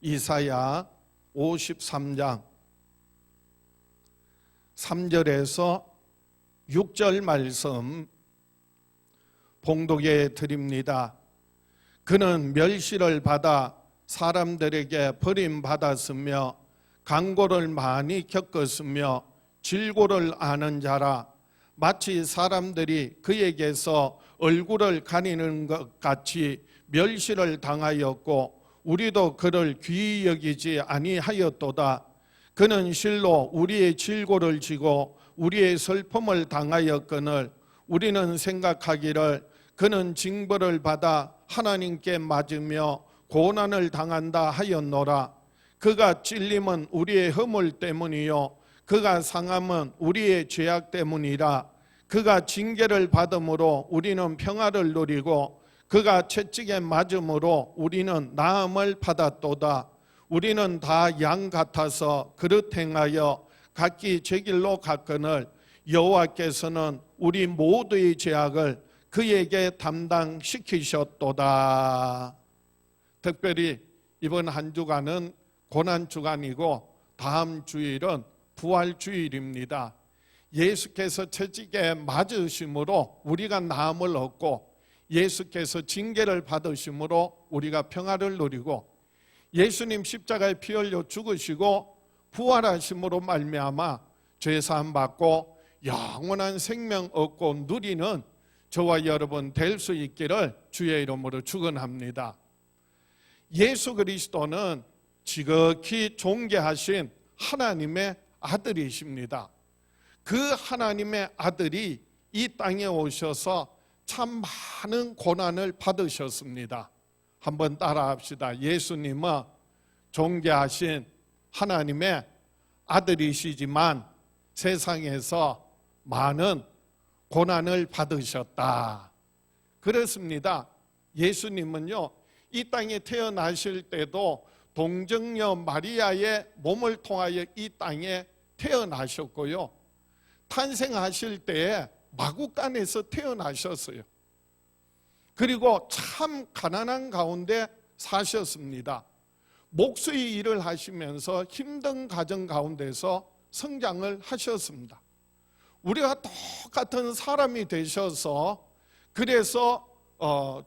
이사야 53장 3절에서 6절 말씀 봉독해 드립니다. 그는 멸시를 받아 사람들에게 버림받았으며 강고를 많이 겪었으며 질고를 아는 자라. 마치 사람들이 그에게서 얼굴을 가리는 것 같이 멸시를 당하였고 우리도 그를 귀히 여기지 아니하였도다. 그는 실로 우리의 질고를 지고 우리의 슬픔을 당하였거늘 우리는 생각하기를 그는 징벌을 받아 하나님께 맞으며 고난을 당한다 하였노라. 그가 찔림은 우리의 허물 때문이요 그가 상함은 우리의 죄악 때문이라. 그가 징계를 받음으로 우리는 평화를 누리고 그가 채찍에 맞음으로 우리는 나음을 받았도다. 우리는 다 양 같아서 그릇 행하여 각기 제 길로 갔거늘 여호와께서는 우리 모두의 죄악을 그에게 담당시키셨도다. 특별히 이번 한 주간은 고난주간이고 다음 주일은 부활주일입니다. 예수께서 채찍에 맞으심으로 우리가 나음을 얻고 예수께서 징계를 받으심으로 우리가 평화를 누리고 예수님 십자가에 피 흘려 죽으시고 부활하심으로 말미암아 죄사함 받고 영원한 생명 얻고 누리는 저와 여러분 될 수 있기를 주의 이름으로 축원합니다. 예수 그리스도는 지극히 존귀하신 하나님의 아들이십니다. 그 하나님의 아들이 이 땅에 오셔서 참 많은 고난을 받으셨습니다. 한번 따라합시다. 예수님은 존귀하신 하나님의 아들이시지만 세상에서 많은 고난을 받으셨다. 그렇습니다. 예수님은요, 이 땅에 태어나실 때도 동정녀 마리아의 몸을 통하여 이 땅에 태어나셨고요. 탄생하실 때에 마구간에서 태어나셨어요. 그리고 참 가난한 가운데 사셨습니다. 목수의 일을 하시면서 힘든 가정 가운데서 성장을 하셨습니다. 우리가 똑같은 사람이 되셔서 그래서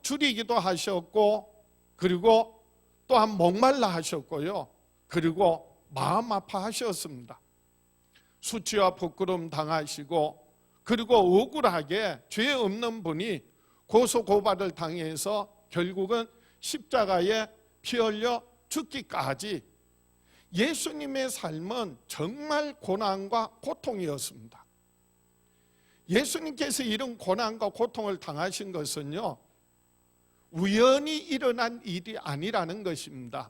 줄이기도 하셨고 그리고 또한 목말라 하셨고요. 그리고 마음 아파하셨습니다. 수치와 부끄러움 당하시고 그리고 억울하게 죄 없는 분이 고소고발을 당해서 결국은 십자가에 피 흘려 죽기까지 예수님의 삶은 정말 고난과 고통이었습니다. 예수님께서 이런 고난과 고통을 당하신 것은요, 우연히 일어난 일이 아니라는 것입니다.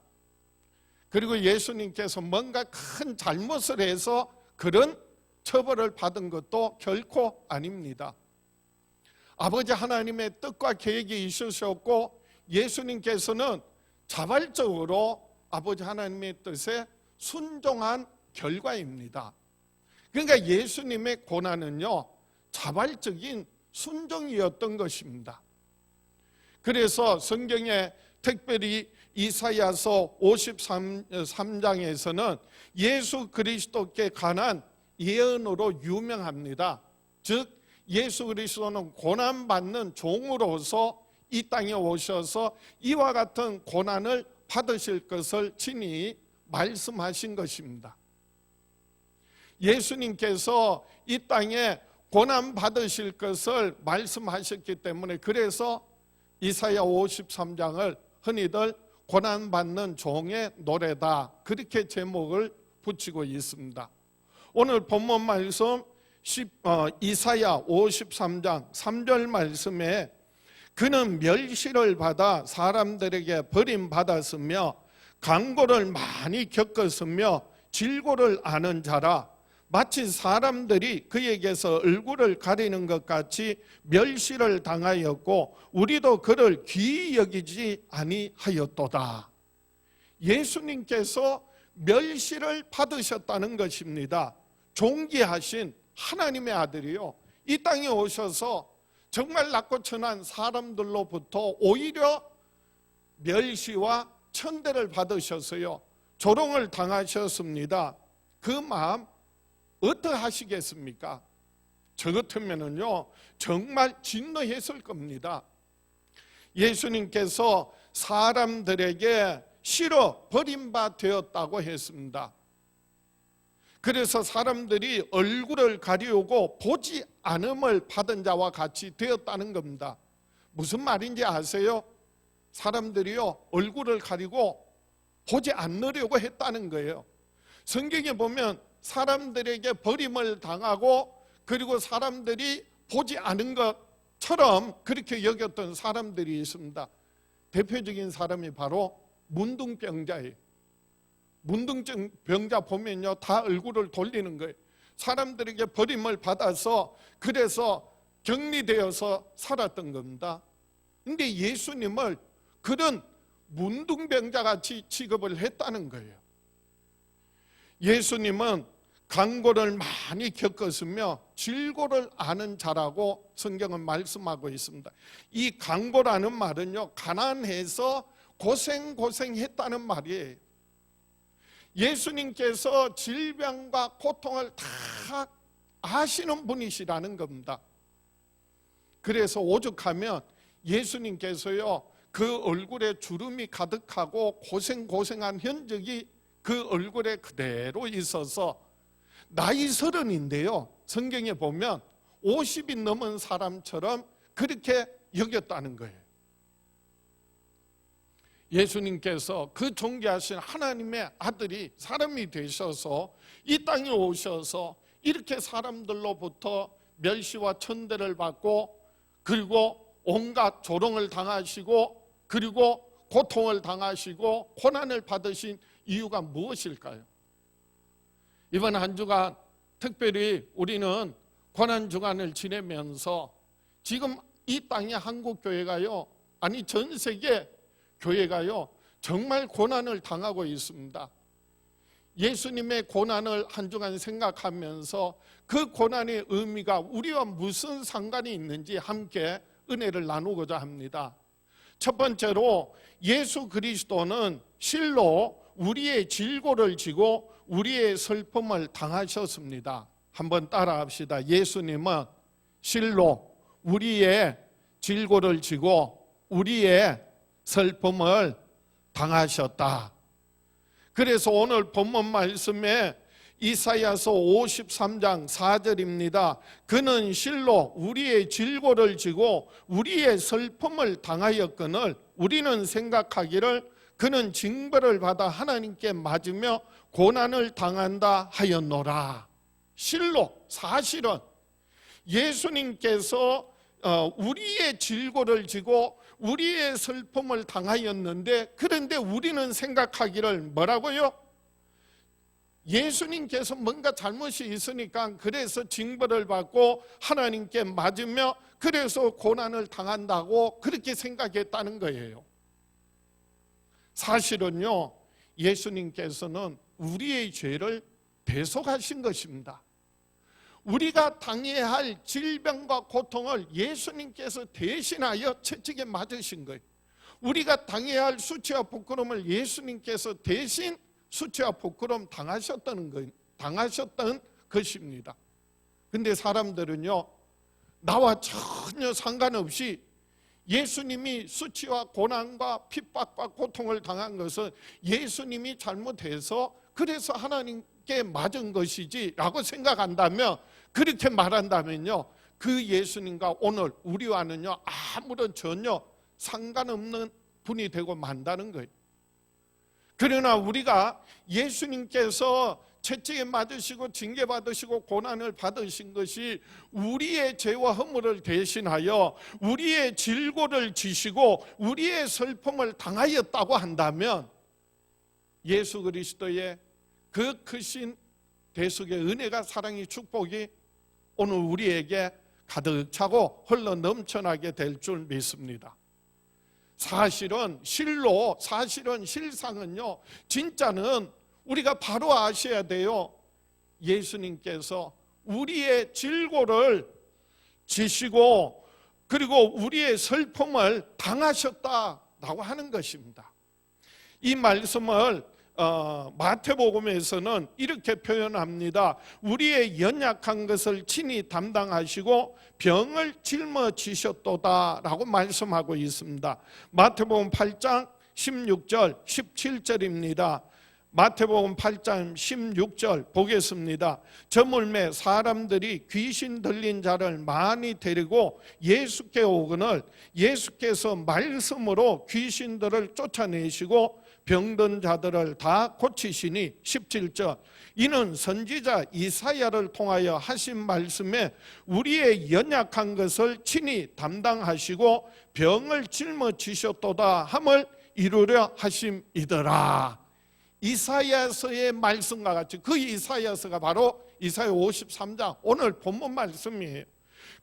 그리고 예수님께서 뭔가 큰 잘못을 해서 그런 처벌을 받은 것도 결코 아닙니다. 아버지 하나님의 뜻과 계획이 있으셨고 예수님께서는 자발적으로 아버지 하나님의 뜻에 순종한 결과입니다. 그러니까 예수님의 고난은요, 자발적인 순종이었던 것입니다. 그래서 성경에 특별히 이사야서 53장에서는 예수 그리스도께 관한 예언으로 유명합니다. 즉 예수 그리스도는 고난받는 종으로서 이 땅에 오셔서 이와 같은 고난을 받으실 것을 친히 말씀하신 것입니다. 예수님께서 이 땅에 고난 받으실 것을 말씀하셨기 때문에 그래서 이사야 53장을 흔히들 고난받는 종의 노래다 그렇게 제목을 붙이고 있습니다. 오늘 본문 말씀 이사야 53장 3절 말씀에 그는 멸시를 받아 사람들에게 버림받았으며 강고를 많이 겪었으며 질고를 아는 자라. 마치 사람들이 그에게서 얼굴을 가리는 것 같이 멸시를 당하였고 우리도 그를 귀히 여기지 아니하였도다. 예수님께서 멸시를 받으셨다는 것입니다. 존귀하신 하나님의 아들이요, 이 땅에 오셔서 정말 낮고 천한 사람들로부터 오히려 멸시와 천대를 받으셔서요 조롱을 당하셨습니다. 그 마음 어떻게 하시겠습니까? 저 같으면은요 정말 진노했을 겁니다. 예수님께서 사람들에게 싫어 버림받되었다고 했습니다. 그래서 사람들이 얼굴을 가리우고 보지 않음을 받은 자와 같이 되었다는 겁니다. 무슨 말인지 아세요? 사람들이요 얼굴을 가리고 보지 않으려고 했다는 거예요. 성경에 보면 사람들에게 버림을 당하고 그리고 사람들이 보지 않은 것처럼 그렇게 여겼던 사람들이 있습니다. 대표적인 사람이 바로 문둥병자예요. 문둥병자 보면요 다 얼굴을 돌리는 거예요. 사람들에게 버림을 받아서 그래서 격리되어서 살았던 겁니다. 근데 예수님을 그런 문둥병자같이 취급을 했다는 거예요. 예수님은 강고를 많이 겪었으며 질고를 아는 자라고 성경은 말씀하고 있습니다. 이 강고라는 말은요 가난해서 고생했다는 말이에요. 예수님께서 질병과 고통을 다 아시는 분이시라는 겁니다. 그래서 오죽하면 예수님께서요 그 얼굴에 주름이 가득하고 고생한 흔적이 그 얼굴에 그대로 있어서 나이 30인데요 성경에 보면 50이 넘은 사람처럼 그렇게 여겼다는 거예요. 예수님께서 그 존귀하신 하나님의 아들이 사람이 되셔서 이 땅에 오셔서 이렇게 사람들로부터 멸시와 천대를 받고 그리고 온갖 조롱을 당하시고 그리고 고통을 당하시고 고난을 받으신 이유가 무엇일까요? 이번 한 주간 특별히 우리는 고난주간을 지내면서 지금 이 땅의 한국교회가요 아니 전 세계 교회가요 정말 고난을 당하고 있습니다. 예수님의 고난을 한 주간 생각하면서 그 고난의 의미가 우리와 무슨 상관이 있는지 함께 은혜를 나누고자 합니다. 첫 번째로 예수 그리스도는 실로 우리의 질고를 지고 우리의 슬픔을 당하셨습니다. 한번 따라 합시다. 예수님은 실로 우리의 질고를 지고 우리의 슬픔을 당하셨다. 그래서 오늘 본문 말씀에 이사야서 53장 4절입니다. 그는 실로 우리의 질고를 지고 우리의 슬픔을 당하였거늘 우리는 생각하기를 그는 징벌을 받아 하나님께 맞으며 고난을 당한다 하였노라. 실로 사실은 예수님께서 우리의 질고를 지고 우리의 슬픔을 당하였는데 그런데 우리는 생각하기를 뭐라고요? 예수님께서 뭔가 잘못이 있으니까 그래서 징벌을 받고 하나님께 맞으며 그래서 고난을 당한다고 그렇게 생각했다는 거예요. 사실은요 예수님께서는 우리의 죄를 대속하신 것입니다. 우리가 당해야 할 질병과 고통을 예수님께서 대신하여 채찍에 맞으신 거예요. 우리가 당해야 할 수치와 부끄러움을 예수님께서 대신 수치와 부끄러움 당하셨던 것입니다. 근데 사람들은요 나와 전혀 상관없이 예수님이 수치와 고난과 핍박과 고통을 당한 것은 예수님이 잘못해서 그래서 하나님께 맞은 것이지 라고 생각한다면 그렇게 말한다면요 그 예수님과 오늘 우리와는요 아무런 전혀 상관없는 분이 되고 만다는 거예요. 그러나 우리가 예수님께서 채찍에 맞으시고 징계받으시고 고난을 받으신 것이 우리의 죄와 허물을 대신하여 우리의 질고를 지시고 우리의 슬픔을 당하였다고 한다면 예수 그리스도의 그 크신 대속의 은혜가 사랑이 축복이 오늘 우리에게 가득 차고 흘러 넘쳐나게 될 줄 믿습니다. 사실은 실상은요 진짜는 우리가 바로 아셔야 돼요. 예수님께서 우리의 질고를 지시고 그리고 우리의 슬픔을 당하셨다라고 하는 것입니다. 이 말씀을 마태복음에서는 이렇게 표현합니다. 우리의 연약한 것을 친히 담당하시고 병을 짊어지셨도다 라고 말씀하고 있습니다. 마태복음 8장 16절 17절입니다. 마태복음 8장 16절 보겠습니다. 저물매 사람들이 귀신 들린 자를 많이 데리고 예수께 오거늘 예수께서 말씀으로 귀신들을 쫓아내시고 병든 자들을 다 고치시니 17절 이는 선지자 이사야를 통하여 하신 말씀에 우리의 연약한 것을 친히 담당하시고 병을 짊어지셨도다 함을 이루려 하심이더라. 이사야서의 말씀과 같이 그 이사야서가 바로 이사야 53장 오늘 본문 말씀이에요.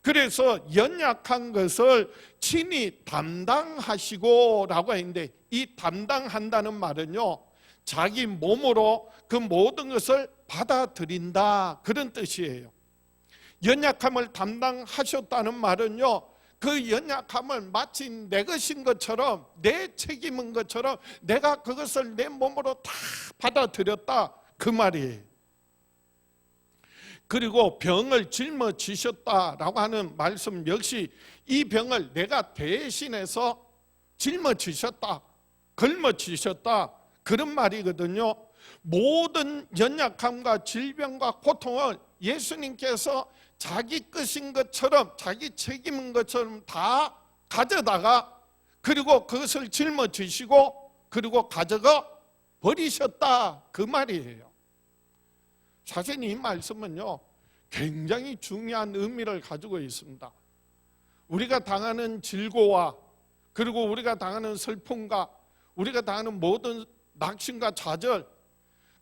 그래서 연약한 것을 친히 담당하시고 라고 했는데 이 담당한다는 말은요 자기 몸으로 그 모든 것을 받아들인다 그런 뜻이에요. 연약함을 담당하셨다는 말은요 그 연약함을 마치 내 것인 것처럼 내 책임인 것처럼 내가 그것을 내 몸으로 다 받아들였다 그 말이에요. 그리고 병을 짊어지셨다라고 하는 말씀 역시 이 병을 내가 대신해서 짊어지셨다, 걸머지셨다 그런 말이거든요. 모든 연약함과 질병과 고통을 예수님께서 자기 것인 것처럼 자기 책임인 것처럼 다 가져다가 그리고 그것을 짊어지시고 그리고 가져가 버리셨다 그 말이에요. 사실 이 말씀은요 굉장히 중요한 의미를 가지고 있습니다. 우리가 당하는 질고와 그리고 우리가 당하는 슬픔과 우리가 당하는 모든 낙심과 좌절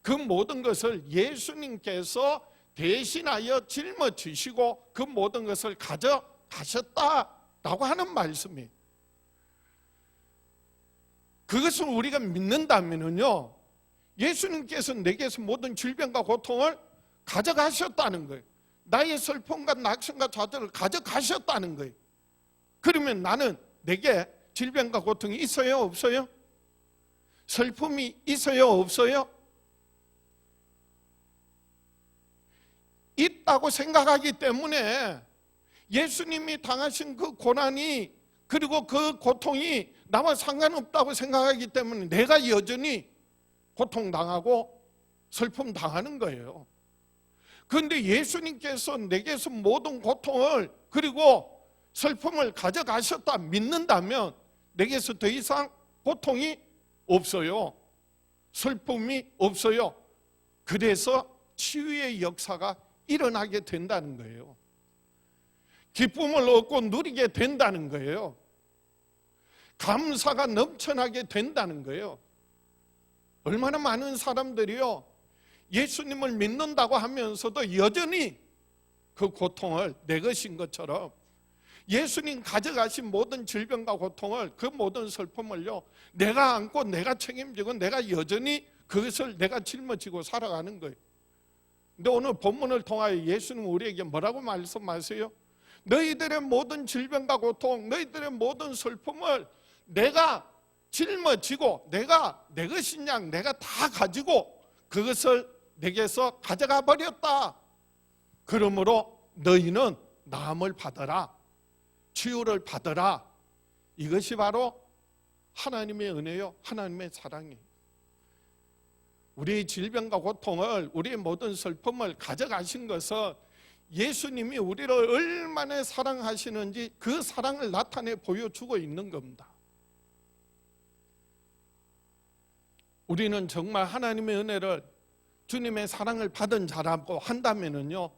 그 모든 것을 예수님께서 대신하여 짊어지시고 그 모든 것을 가져가셨다라고 하는 말씀이에요. 그것을 우리가 믿는다면요 예수님께서 내게서 모든 질병과 고통을 가져가셨다는 거예요. 나의 슬픔과 낙심과 좌절을 가져가셨다는 거예요. 그러면 나는 내게 질병과 고통이 있어요 없어요? 슬픔이 있어요 없어요? 있다고 생각하기 때문에 예수님이 당하신 그 고난이 그리고 그 고통이 나와 상관없다고 생각하기 때문에 내가 여전히 고통당하고 슬픔 당하는 거예요. 그런데 예수님께서 내게서 모든 고통을 그리고 슬픔을 가져가셨다 믿는다면 내게서 더 이상 고통이 없어요. 슬픔이 없어요. 그래서 치유의 역사가 일어나게 된다는 거예요. 기쁨을 얻고 누리게 된다는 거예요. 감사가 넘쳐나게 된다는 거예요. 얼마나 많은 사람들이요 예수님을 믿는다고 하면서도 여전히 그 고통을 내 것인 것처럼 예수님 가져가신 모든 질병과 고통을 그 모든 슬픔을요 내가 안고 내가 책임지고 내가 여전히 그것을 내가 짊어지고 살아가는 거예요. 근데 오늘 본문을 통하여 예수님은 우리에게 뭐라고 말씀하세요? 너희들의 모든 질병과 고통 너희들의 모든 슬픔을 내가 짊어지고 내가 내 것인 양 내가 다 가지고 그것을 내게서 가져가 버렸다. 그러므로 너희는 나음을 받아라 치유를 받아라. 이것이 바로 하나님의 은혜요 하나님의 사랑이에요. 우리의 질병과 고통을 우리의 모든 슬픔을 가져가신 것은 예수님이 우리를 얼마나 사랑하시는지 그 사랑을 나타내 보여주고 있는 겁니다. 우리는 정말 하나님의 은혜를 주님의 사랑을 받은 자라고 한다면요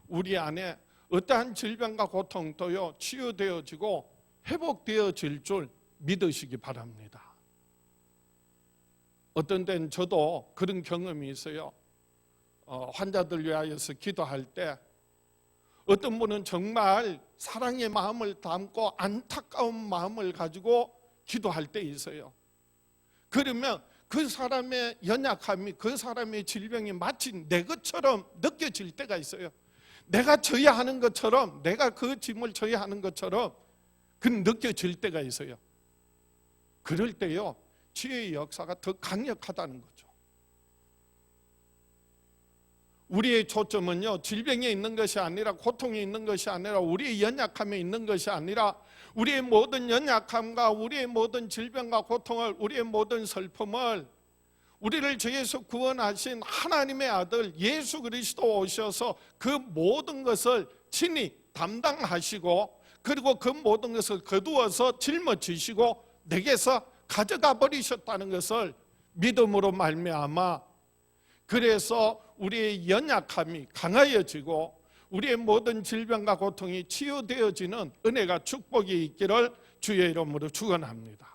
우리 안에 어떠한 질병과 고통도요 치유되어지고 회복되어질 줄 믿으시기 바랍니다. 어떤 때는 저도 그런 경험이 있어요. 환자들 위하여서 기도할 때 어떤 분은 정말 사랑의 마음을 담고 안타까운 마음을 가지고 기도할 때 있어요. 그러면 그 사람의 연약함이 그 사람의 질병이 마치 내 것처럼 느껴질 때가 있어요. 내가 져야 하는 것처럼 내가 그 짐을 져야 하는 것처럼 그 느껴질 때가 있어요. 그럴 때요 치유의 역사가 더 강력하다는 거죠. 우리의 초점은요, 질병에 있는 것이 아니라, 고통에 있는 것이 아니라, 우리의 연약함에 있는 것이 아니라, 우리의 모든 연약함과 우리의 모든 질병과 고통을, 우리의 모든 슬픔을 우리를 죄에서 구원하신 하나님의 아들 예수 그리스도 오셔서 그 모든 것을 친히 담당하시고, 그리고 그 모든 것을 거두어서 짊어지시고 내게서 가져가 버리셨다는 것을 믿음으로 말미암아, 그래서 우리의 연약함이 강하여지고 우리의 모든 질병과 고통이 치유되어지는 은혜가, 축복이 있기를 주의 이름으로 축원합니다.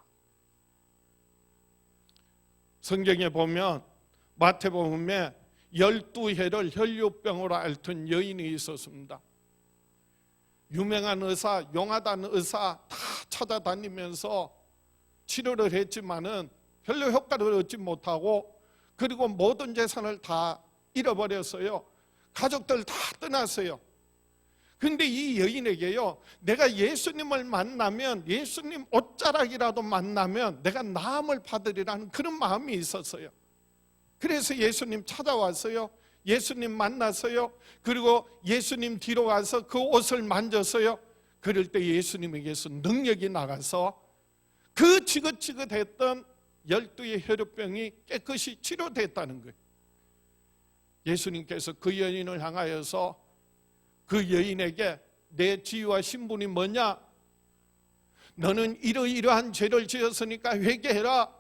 성경에 보면 마태복음에 12해를 혈류병으로 앓던 여인이 있었습니다. 유명한 의사, 용하다는 의사 다 찾아다니면서 치료를 했지만은 별로 효과를 얻지 못하고, 그리고 모든 재산을 다 잃어버렸어요. 가족들 다 떠났어요. 근데 이 여인에게요, 내가 예수님을 만나면, 예수님 옷자락이라도 만나면 내가 나음을 받으리라는 그런 마음이 있었어요. 그래서 예수님 찾아왔어요. 예수님 만났어요. 그리고 예수님 뒤로 가서 그 옷을 만졌어요. 그럴 때 예수님에게서 능력이 나가서 그 지긋지긋했던 12의 혈류병이 깨끗이 치료됐다는 거예요. 예수님께서 그 여인을 향하여서 그 여인에게 내 지위와 신분이 뭐냐? 너는 이러이러한 죄를 지었으니까 회개해라.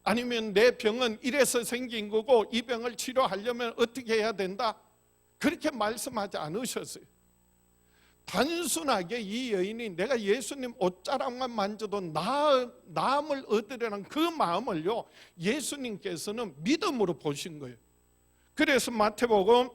아니면 내 병은 이래서 생긴 거고 이 병을 치료하려면 어떻게 해야 된다? 그렇게 말씀하지 않으셨어요. 단순하게 이 여인이 내가 예수님 옷자락만 만져도 나음을 얻으려는 그 마음을요, 예수님께서는 믿음으로 보신 거예요. 그래서 마태복음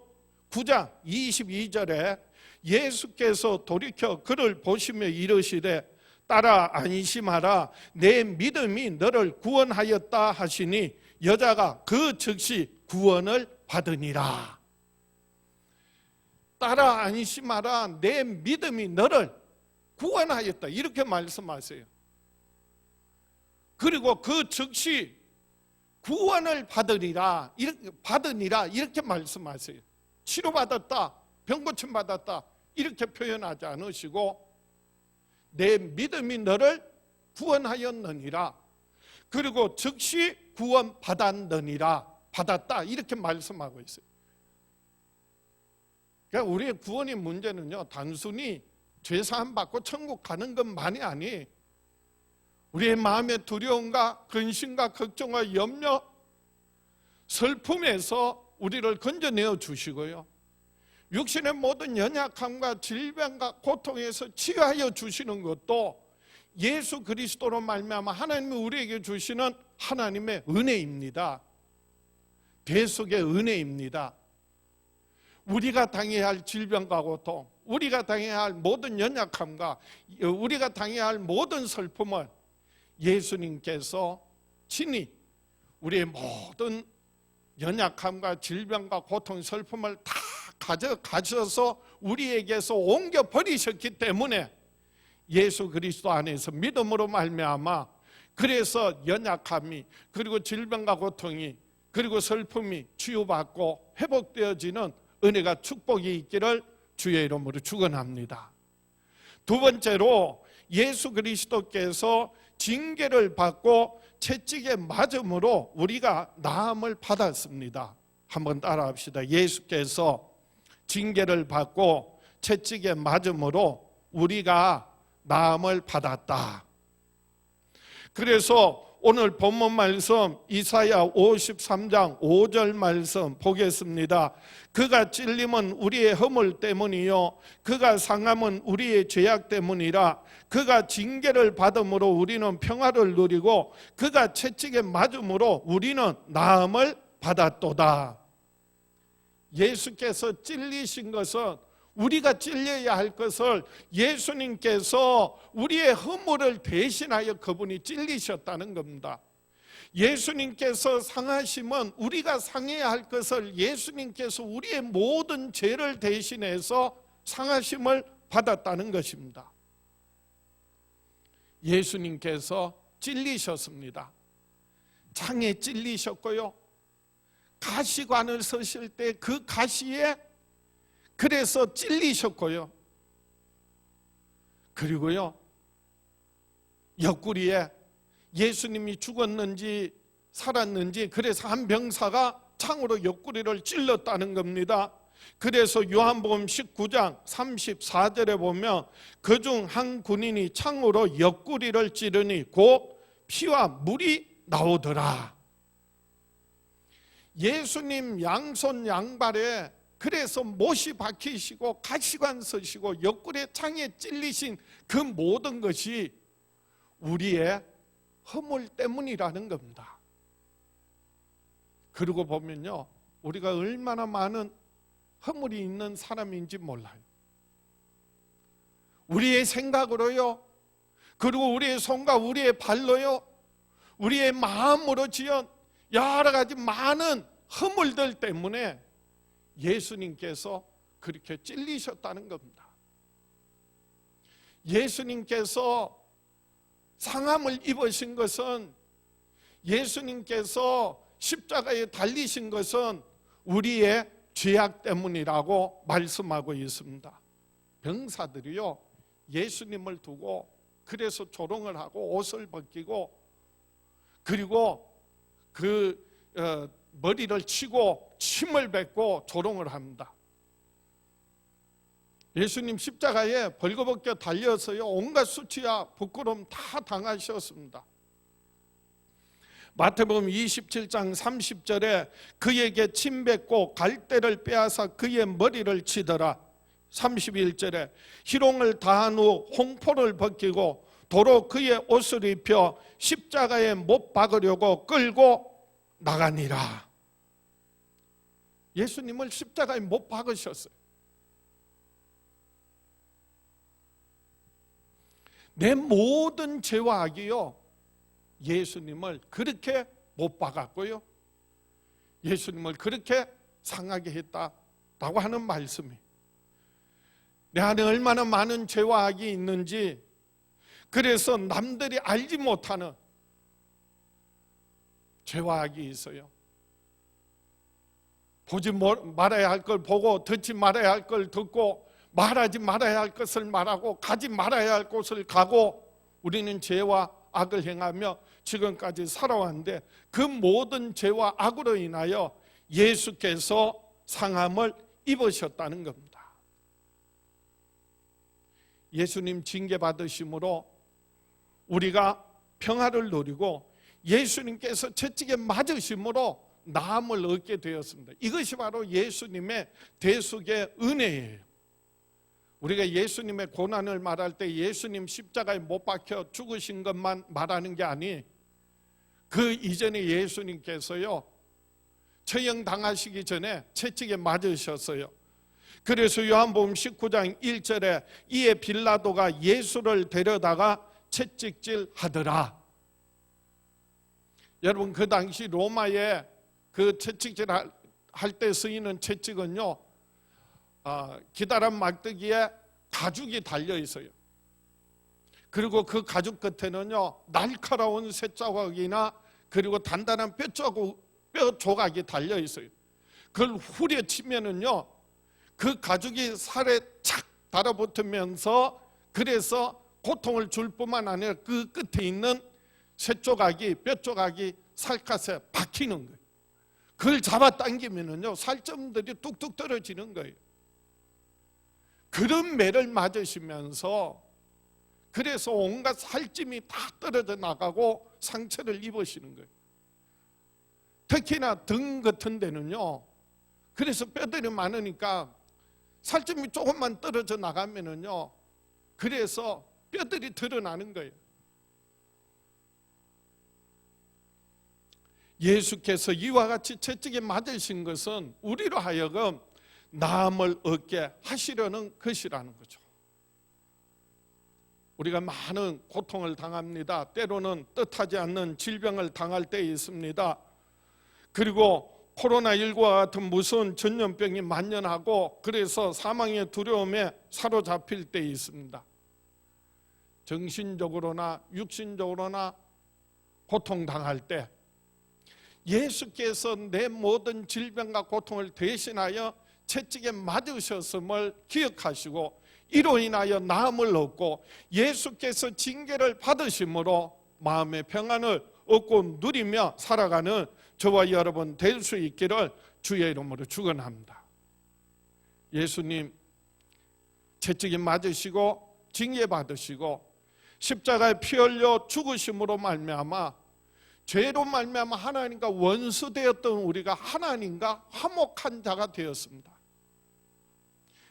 9장 22절에 예수께서 돌이켜 그를 보시며 이르시되 따라 안심하라, 내 믿음이 너를 구원하였다 하시니 여자가 그 즉시 구원을 받으니라. 따라 안심하라, 내 믿음이 너를 구원하였다, 이렇게 말씀하세요. 그리고 그 즉시 구원을 받으리라, 이렇게 말씀하세요. 치료받았다, 병고침 받았다, 이렇게 표현하지 않으시고 내 믿음이 너를 구원하였느니라, 그리고 즉시 구원 받았느니라, 받았다, 이렇게 말씀하고 있어요. 그러니까 우리의 구원의 문제는요, 단순히 죄사함 받고 천국 가는 것만이 아니, 우리의 마음의 두려움과 근심과 걱정과 염려, 슬픔에서 우리를 건져내어 주시고요, 육신의 모든 연약함과 질병과 고통에서 치유하여 주시는 것도 예수 그리스도로 말미암아 하나님이 우리에게 주시는 하나님의 은혜입니다. 대속의 은혜입니다. 우리가 당해야 할 질병과 고통, 우리가 당해야 할 모든 연약함과 우리가 당해야 할 모든 슬픔을 예수님께서 친히 우리의 모든 연약함과 질병과 고통, 슬픔을 다 가져가셔서 우리에게서 옮겨버리셨기 때문에 예수 그리스도 안에서 믿음으로 말미암아, 그래서 연약함이, 그리고 질병과 고통이, 그리고 슬픔이 치유받고 회복되어지는 은혜가, 축복이 있기를 주의 이름으로 축원합니다. 두 번째로 예수 그리스도께서 징계를 받고 채찍에 맞음으로 우리가 나음을 받았습니다. 한번 따라합시다. 예수께서 징계를 받고 채찍에 맞음으로 우리가 나음을 받았다. 그래서 오늘 본문 말씀 이사야 53장 5절 말씀 보겠습니다. 그가 찔림은 우리의 허물 때문이요 그가 상함은 우리의 죄악 때문이라. 그가 징계를 받음으로 우리는 평화를 누리고 그가 채찍에 맞음으로 우리는 나음을 받았도다. 예수께서 찔리신 것은 우리가 찔려야 할 것을 예수님께서 우리의 허물을 대신하여 그분이 찔리셨다는 겁니다. 예수님께서 상하심은 우리가 상해야 할 것을 예수님께서 우리의 모든 죄를 대신해서 상하심을 받았다는 것입니다. 예수님께서 찔리셨습니다. 창에 찔리셨고요. 가시관을 쓰실 때 그 가시에 그래서 찔리셨고요. 그리고요, 옆구리에 예수님이 죽었는지 살았는지 그래서 한 병사가 창으로 옆구리를 찔렀다는 겁니다. 그래서 요한복음 19장 34절에 보면 그중 한 군인이 창으로 옆구리를 찌르니 곧 피와 물이 나오더라. 예수님 양손 양발에 그래서 못이 박히시고 가시관 쓰시고 옆구리에 창에 찔리신 그 모든 것이 우리의 허물 때문이라는 겁니다. 그러고 보면요, 우리가 얼마나 많은 허물이 있는 사람인지 몰라요. 우리의 생각으로요, 그리고 우리의 손과 우리의 발로요, 우리의 마음으로 지은 여러 가지 많은 허물들 때문에 예수님께서 그렇게 찔리셨다는 겁니다. 예수님께서 상함을 입으신 것은, 예수님께서 십자가에 달리신 것은 우리의 죄악 때문이라고 말씀하고 있습니다. 병사들이요, 예수님을 두고 그래서 조롱을 하고 옷을 벗기고 그리고 머리를 치고 침을 뱉고 조롱을 합니다. 예수님 십자가에 벌거벗겨 달려서요, 온갖 수치와 부끄러움 다 당하셨습니다. 마태복음 27장 30절에 그에게 침 뱉고 갈대를 빼앗아 그의 머리를 치더라. 31절에 희롱을 다한 후 홍포를 벗기고 도로 그의 옷을 입혀 십자가에 못 박으려고 끌고 나가니라. 예수님을 십자가에 못 박으셨어요. 내 모든 죄와 악이요, 예수님을 그렇게 못 박았고요, 예수님을 그렇게 상하게 했다라고 하는 말씀이, 내 안에 얼마나 많은 죄와 악이 있는지, 그래서 남들이 알지 못하는 죄와 악이 있어요. 보지 말아야 할 걸 보고, 듣지 말아야 할 걸 듣고, 말하지 말아야 할 것을 말하고, 가지 말아야 할 곳을 가고, 우리는 죄와 악을 행하며 지금까지 살아왔는데 그 모든 죄와 악으로 인하여 예수께서 상함을 입으셨다는 겁니다. 예수님 징계 받으심으로 우리가 평화를 누리고 예수님께서 채찍에 맞으심으로 나음을 얻게 되었습니다. 이것이 바로 예수님의 대속의 은혜예요. 우리가 예수님의 고난을 말할 때 예수님 십자가에 못 박혀 죽으신 것만 말하는 게 아니, 그 이전에 예수님께서요, 처형 당하시기 전에 채찍에 맞으셨어요. 그래서 요한복음 19장 1절에 이에 빌라도가 예수를 데려다가 채찍질 하더라. 여러분, 그 당시 로마에 그 채찍질 할 때 쓰이는 채찍은요, 기다란 막대기에 가죽이 달려 있어요. 그리고 그 가죽 끝에는요, 날카로운 쇳자국이나 그리고 단단한 뼈 조각이 달려 있어요. 그걸 후려치면은요, 그 가죽이 살에 착 달아붙으면서 그래서 고통을 줄 뿐만 아니라 그 끝에 있는 쇳조각이, 뼈 조각이 살갗에 박히는 거예요. 그걸 잡아당기면은요, 살점들이 뚝뚝 떨어지는 거예요. 그런 매를 맞으시면서 그래서 온갖 살찜이 다 떨어져 나가고 상처를 입으시는 거예요. 특히나 등 같은 데는요, 그래서 뼈들이 많으니까 살점이 조금만 떨어져 나가면은요, 그래서 뼈들이 드러나는 거예요. 예수께서 이와 같이 채찍에 맞으신 것은 우리로 하여금 나음을 얻게 하시려는 것이라는 거죠. 우리가 많은 고통을 당합니다. 때로는 뜻하지 않는 질병을 당할 때 있습니다. 그리고 코로나19와 같은 무서운 전염병이 만연하고 그래서 사망의 두려움에 사로잡힐 때 있습니다. 정신적으로나 육신적으로나 고통당할 때 예수께서 내 모든 질병과 고통을 대신하여 채찍에 맞으셨음을 기억하시고 이로 인하여 나음을 얻고 예수께서 징계를 받으심으로 마음의 평안을 얻고 누리며 살아가는 저와 여러분 될 수 있기를 주의 이름으로 축원합니다. 예수님 채찍에 맞으시고 징계 받으시고 십자가에 피 흘려 죽으심으로 말미암아 죄로 말미암아 하나님과 원수되었던 우리가 하나님과 화목한 자가 되었습니다.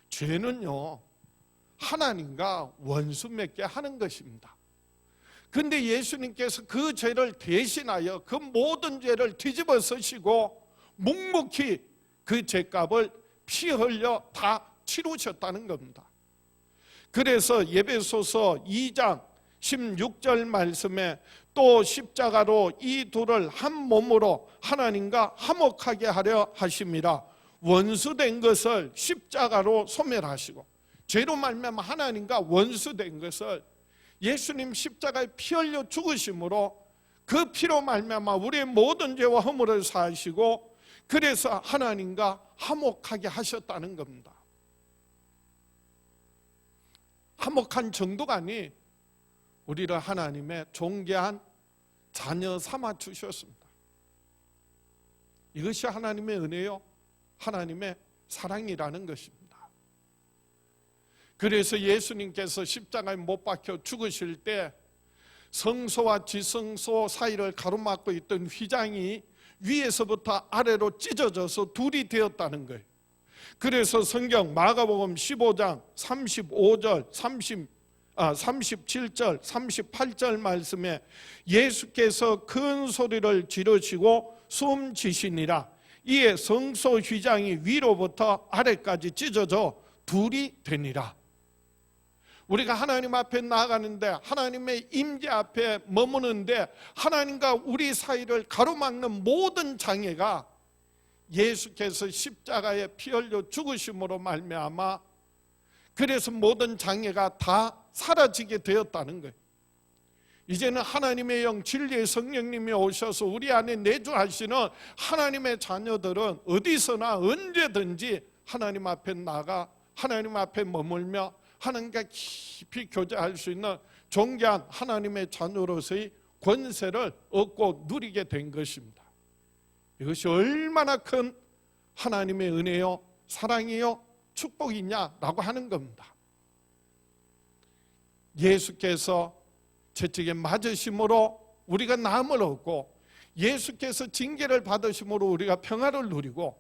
죄는요 하나님과 원수 맺게 하는 것입니다. 그런데 예수님께서 그 죄를 대신하여 그 모든 죄를 뒤집어 쓰시고 묵묵히 그 죄값을 피 흘려 다 치루셨다는 겁니다. 그래서 에베소서 2장 16절 말씀에 또 십자가로 이 둘을 한 몸으로 하나님과 화목하게 하려 하심이라. 원수된 것을 십자가로 소멸하시고 죄로 말미암아 하나님과 원수된 것을 예수님 십자가에 피 흘려 죽으심으로 그 피로 말미암아 우리의 모든 죄와 허물을 사하시고 그래서 하나님과 화목하게 하셨다는 겁니다. 화목한 정도가 아니 우리를 하나님의 존귀한 자녀 삼아 주셨습니다. 이것이 하나님의 은혜요 하나님의 사랑이라는 것입니다. 그래서 예수님께서 십자가에 못 박혀 죽으실 때 성소와 지성소 사이를 가로막고 있던 휘장이 위에서부터 아래로 찢어져서 둘이 되었다는 거예요. 그래서 성경 마가복음 15장 35절 37절 38절 말씀에 예수께서 큰 소리를 지르시고 숨지시니라. 이에 성소 휘장이 위로부터 아래까지 찢어져 둘이 되니라. 우리가 하나님 앞에 나아가는데 하나님의 임재 앞에 머무는데 하나님과 우리 사이를 가로막는 모든 장애가 예수께서 십자가에 피 흘려 죽으심으로 말미암아 그래서 모든 장애가 다 사라지게 되었다는 거예요. 이제는 하나님의 영 진리의 성령님이 오셔서 우리 안에 내주하시는 하나님의 자녀들은 어디서나 언제든지 하나님 앞에 나가 하나님 앞에 머물며 하나님과 깊이 교제할 수 있는 존귀한 하나님의 자녀로서의 권세를 얻고 누리게 된 것입니다. 이것이 얼마나 큰 하나님의 은혜요 사랑이요 축복이냐라고 하는 겁니다. 예수께서 채찍에 맞으심으로 우리가 나음을 얻고 예수께서 징계를 받으심으로 우리가 평화를 누리고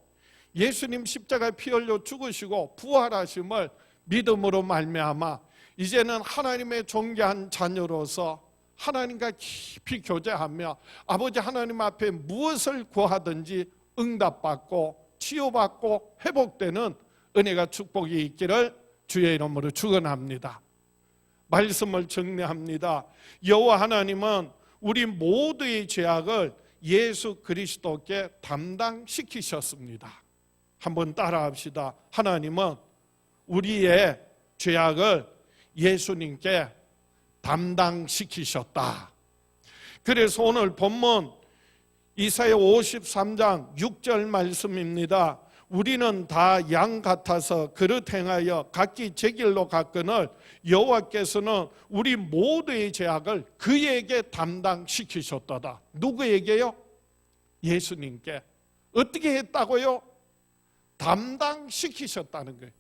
예수님 십자가에 피 흘려 죽으시고 부활하심을 믿음으로 말미암아 이제는 하나님의 존귀한 자녀로서 하나님과 깊이 교제하며 아버지 하나님 앞에 무엇을 구하든지 응답받고 치유받고 회복되는 은혜가 축복이 있기를 주의 이름으로 축원합니다. 말씀을 정리합니다. 여호와 하나님은 우리 모두의 죄악을 예수 그리스도께 담당시키셨습니다. 한번 따라합시다. 하나님은 우리의 죄악을 예수님께 담당시키셨다. 그래서 오늘 본문 이사야 53장 6절 말씀입니다. 우리는 다 양 같아서 그릇 행하여 각기 제 길로 갔거늘 여호와께서는 우리 모두의 죄악을 그에게 담당시키셨도다. 누구에게요? 예수님께. 어떻게 했다고요? 담당시키셨다는 거예요.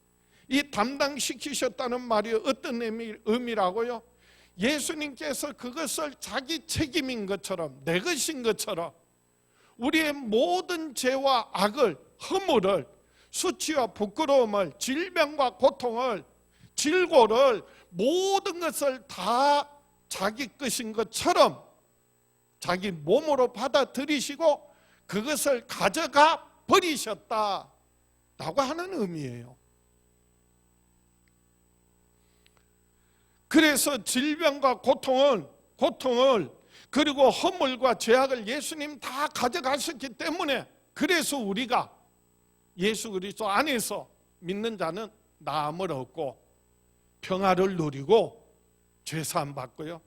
이 담당시키셨다는 말이 어떤 의미라고요? 예수님께서 그것을 자기 책임인 것처럼 내 것인 것처럼 우리의 모든 죄와 악을 허물을 수치와 부끄러움을 질병과 고통을 질고를 모든 것을 다 자기 것인 것처럼 자기 몸으로 받아들이시고 그것을 가져가 버리셨다라고 하는 의미예요. 그래서 질병과 고통을 그리고 허물과 죄악을 예수님 다 가져가셨기 때문에 그래서 우리가 예수 그리스도 안에서 믿는 자는 나음을 얻고 평화를 누리고 죄사함 받고요.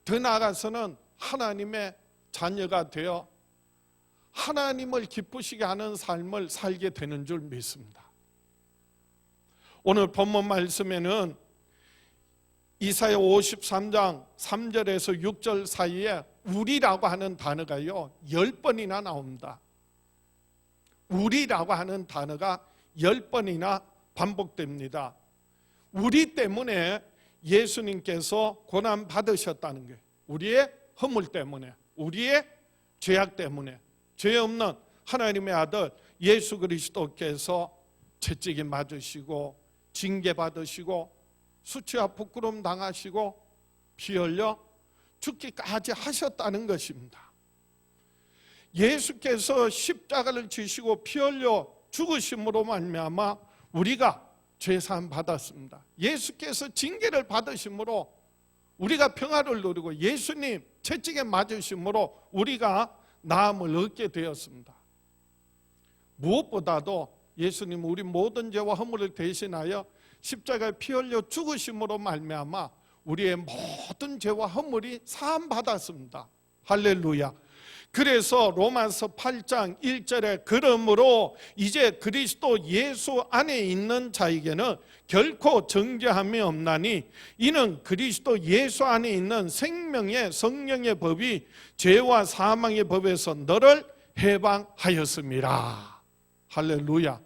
더 나아가서는 하나님의 자녀가 되어 하나님을 기쁘시게 하는 삶을 살게 되는 줄 믿습니다. 오늘 본문 말씀에는 이사야 53장 3절에서 6절 사이에 우리라고 하는 단어가요 10번이나 나옵니다. 우리라고 하는 단어가 10번이나 반복됩니다. 우리 때문에 예수님께서 고난 받으셨다는 게, 우리의 허물 때문에, 우리의 죄악 때문에, 죄 없는 하나님의 아들 예수 그리스도께서 채찍에 맞으시고 징계 받으시고 수치와 부끄러움 당하시고 피 흘려 죽기까지 하셨다는 것입니다. 예수께서 십자가를 지시고 피 흘려 죽으심으로 말미암아 우리가 죄사함 받았습니다. 예수께서 징계를 받으심으로 우리가 평화를 누리고 예수님 채찍에 맞으심으로 우리가 나음을 얻게 되었습니다. 무엇보다도 예수님 우리 모든 죄와 허물을 대신하여 십자가에 피 흘려 죽으심으로 말미암아 우리의 모든 죄와 허물이 사함 받았습니다. 할렐루야. 그래서 로마서 8장 1절에 그러므로 이제 그리스도 예수 안에 있는 자에게는 결코 정죄함이 없나니 이는 그리스도 예수 안에 있는 생명의 성령의 법이 죄와 사망의 법에서 너를 해방하였습니다. 할렐루야.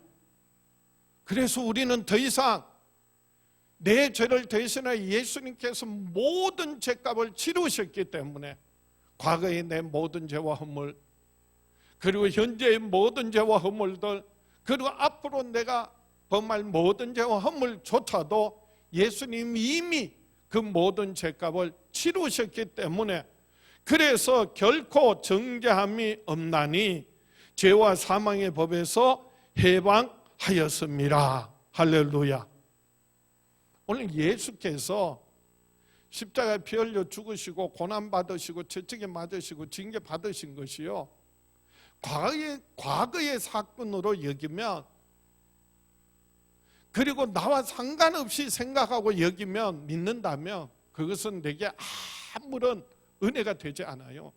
그래서 우리는 더 이상 내 죄를 대신하여 예수님께서 모든 죄값을 치르셨기 때문에 과거의 내 모든 죄와 허물, 그리고 현재의 모든 죄와 허물들, 그리고 앞으로 내가 범할 모든 죄와 허물조차도 예수님이 이미 그 모든 죄값을 치르셨기 때문에 그래서 결코 정죄함이 없나니 죄와 사망의 법에서 해방하였습니다. 할렐루야. 오늘 예수께서 십자가에 피 흘려 죽으시고 고난받으시고 채찍에 맞으시고 징계 받으신 것이요 과거의 사건으로 여기면, 그리고 나와 상관없이 생각하고 여기면, 믿는다면 그것은 내게 아무런 은혜가 되지 않아요.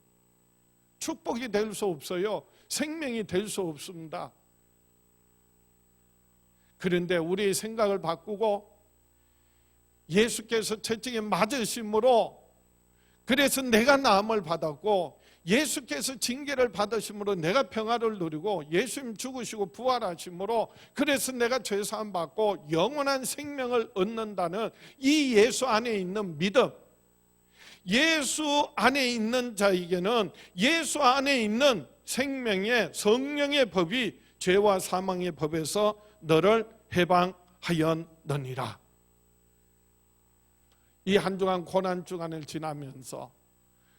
축복이 될 수 없어요. 생명이 될 수 없습니다. 그런데 우리의 생각을 바꾸고 예수께서 채찍에 맞으심으로 그래서 내가 나음을 받았고 예수께서 징계를 받으심으로 내가 평화를 누리고 예수님 죽으시고 부활하심으로 그래서 내가 죄사함 받고 영원한 생명을 얻는다는 이 예수 안에 있는 믿음, 예수 안에 있는 자에게는 예수 안에 있는 생명의 성령의 법이 죄와 사망의 법에서 너를 해방하였느니라. 이 한 주간 고난 주간을 지나면서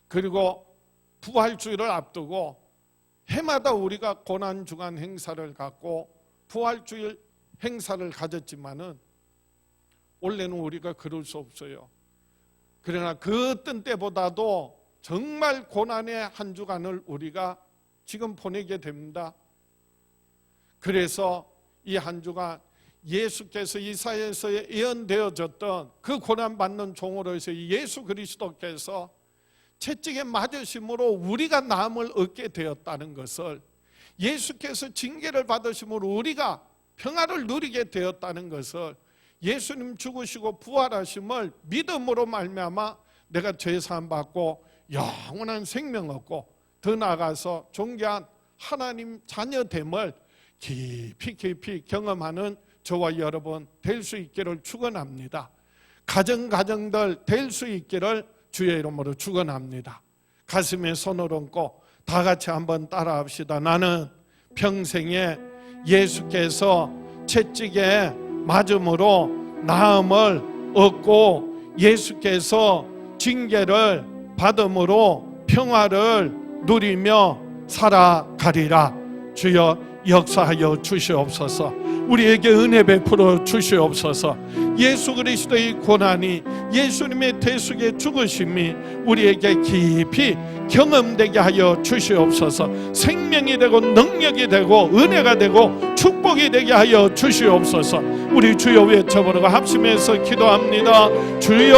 그리고 부활주일을 앞두고 해마다 우리가 고난 주간 행사를 갖고 부활주일 행사를 가졌지만은 원래는 우리가 그럴 수 없어요. 그러나 그 어떤 때보다도 정말 고난의 한 주간을 우리가 지금 보내게 됩니다. 그래서 이 한 주간 예수께서 이사야에서 예언되어졌던 그 고난받는 종으로서 예수 그리스도께서 채찍에 맞으심으로 우리가 나음을 얻게 되었다는 것을, 예수께서 징계를 받으심으로 우리가 평화를 누리게 되었다는 것을, 예수님 죽으시고 부활하심을 믿음으로 말미암아 내가 죄사함 받고 영원한 생명 얻고 더 나아가서 존귀한 하나님 자녀됨을 깊이 경험하는 저와 여러분 될 수 있기를 축원합니다. 가정들 될 수 있기를 주의 이름으로 축원합니다. 가슴에 손을 얹고 다 같이 한번 따라합시다. 나는 평생에 예수께서 채찍에 맞음으로 나음을 얻고 예수께서 징계를 받음으로 평화를 누리며 살아가리라. 주여 역사하여 주시옵소서. 우리에게 은혜 베풀어 주시옵소서. 예수 그리스도의 고난이, 예수님의 대속의 죽으심이 우리에게 깊이 경험되게 하여 주시옵소서. 생명이 되고 능력이 되고 은혜가 되고 축복이 되게 하여 주시옵소서. 우리 주여 외쳐보려고 합심해서 기도합니다. 주여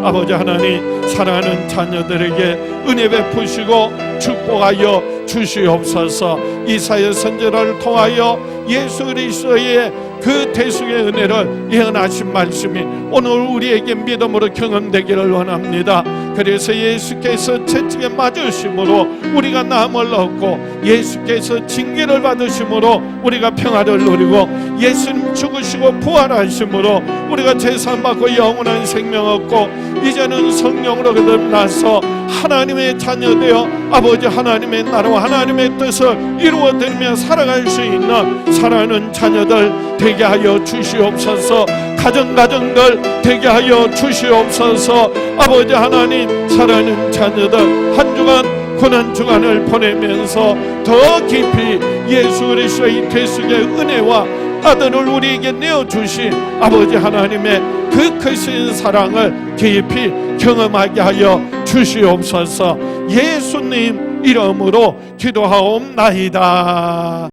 아버지 하나님, 사랑하는 자녀들에게 은혜 베푸시고 축복하여 주시옵소서. 이사야 선지자를 통하여 예수 그리스도의 그 대속의 은혜를 예언하신 말씀이 오늘 우리에게 믿음으로 경험되기를 원합니다. 그래서 예수께서 채찍에 맞으심으로 우리가 나음을 얻고, 예수께서 징계를 받으심으로 우리가 평화를 누리고, 예수님 죽으시고 부활하심으로 우리가 제사받고 영원한 생명 얻고, 이제는 성령으로 거듭나서 하나님의 자녀되어 아버지 하나님의 나라와 하나님의 뜻을 이루어드리며 살아갈 수 있는 사랑하는 자녀들 되게 하여 주시옵소서. 가정들 되게 하여 주시옵소서. 아버지 하나님, 사랑하는 자녀들 한 주간 고난 주간을 보내면서 더 깊이 예수 그리스도의 대속의 은혜와 아들을 우리에게 내어주신 아버지 하나님의 그 크신 사랑을 깊이 경험하게 하여 주시옵소서. 예수님 이름으로 기도하옵나이다.